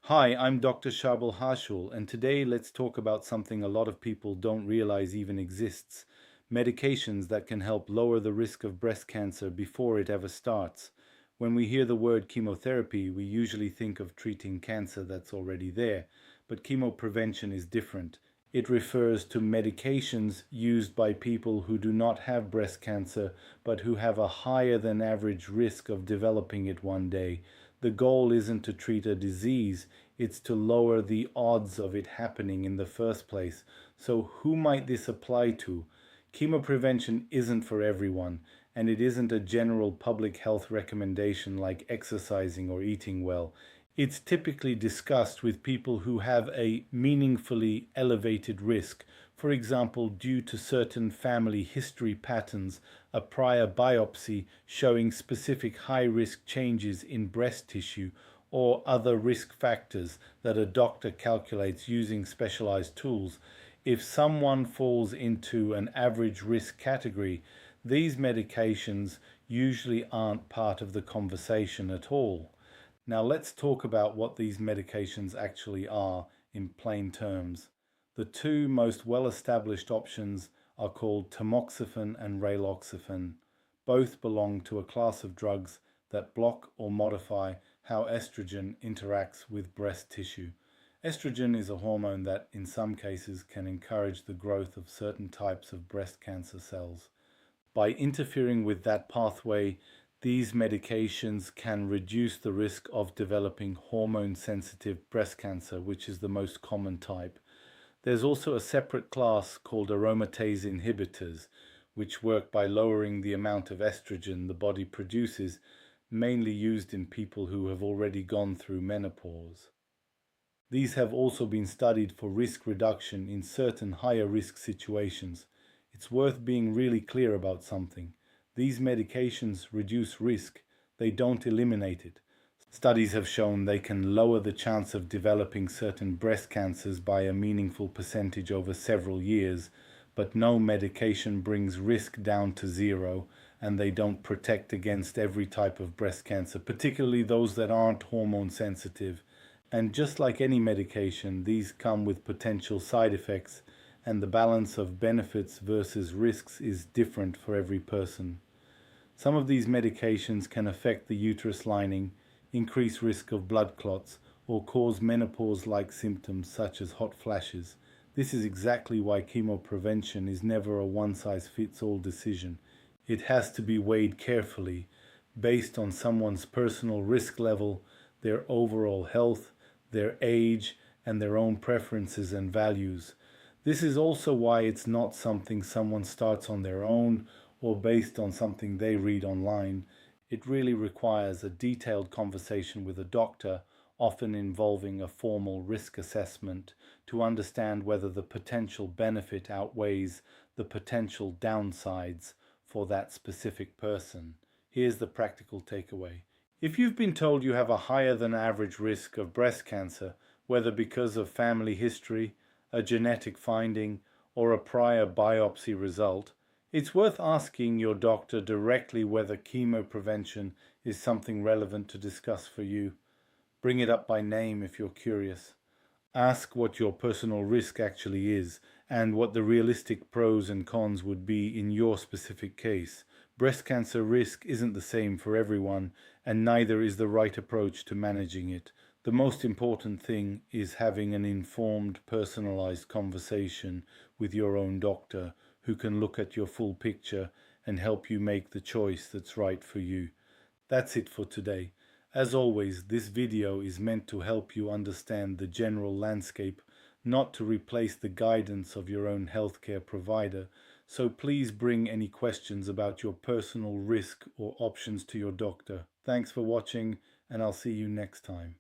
Hi, I'm Dr. Sharbel Hashul, and today let's talk about something a lot of people don't realize even exists: medications that can help lower the risk of breast cancer before it ever starts. When we hear the word chemotherapy, we usually think of treating cancer that's already there, but chemoprevention is different. It refers to medications used by people who do not have breast cancer, but who have a higher than average risk of developing it one day. The goal isn't to treat a disease, it's to lower the odds of it happening in the first place. So, who might this apply to? Chemoprevention isn't for everyone, and it isn't a general public health recommendation like exercising or eating well. It's typically discussed with people who have a meaningfully elevated risk, for example, due to certain family history patterns, a prior biopsy showing specific high risk changes in breast tissue, or other risk factors that a doctor calculates using specialized tools. If someone falls into an average risk category, these medications usually aren't part of the conversation at all. Now let's talk about what these medications actually are in plain terms. The two most well-established options are called tamoxifen and raloxifene. Both belong to a class of drugs that block or modify how estrogen interacts with breast tissue. Estrogen is a hormone that in some cases can encourage the growth of certain types of breast cancer cells. By interfering with that pathway, these medications can reduce the risk of developing hormone-sensitive breast cancer, which is the most common type. There's also a separate class called aromatase inhibitors, which work by lowering the amount of estrogen the body produces, mainly used in people who have already gone through menopause. These have also been studied for risk reduction in certain higher risk situations. It's worth being really clear about something. These medications reduce risk, they don't eliminate it. Studies have shown they can lower the chance of developing certain breast cancers by a meaningful percentage over several years, but no medication brings risk down to zero, and they don't protect against every type of breast cancer, particularly those that aren't hormone sensitive. And just like any medication, these come with potential side effects, and the balance of benefits versus risks is different for every person. Some of these medications can affect the uterus lining, increase risk of blood clots, or cause menopause-like symptoms such as hot flashes. This is exactly why chemoprevention is never a one-size-fits-all decision. It has to be weighed carefully, based on someone's personal risk level, their overall health, their age, and their own preferences and values. This is also why it's not something someone starts on their own or based on something they read online. It really requires a detailed conversation with a doctor, often involving a formal risk assessment, to understand whether the potential benefit outweighs the potential downsides for that specific person. Here's the practical takeaway. If you've been told you have a higher than average risk of breast cancer, whether because of family history, a genetic finding, or a prior biopsy result, it's worth asking your doctor directly whether chemoprevention is something relevant to discuss for you. Bring it up by name if you're curious. Ask what your personal risk actually is and what the realistic pros and cons would be in your specific case. Breast cancer risk isn't the same for everyone, and neither is the right approach to managing it. The most important thing is having an informed, personalized conversation with your own doctor who can look at your full picture and help you make the choice that's right for you. That's it for today. As always, this video is meant to help you understand the general landscape, not to replace the guidance of your own healthcare provider. So please bring any questions about your personal risk or options to your doctor. Thanks for watching, and I'll see you next time.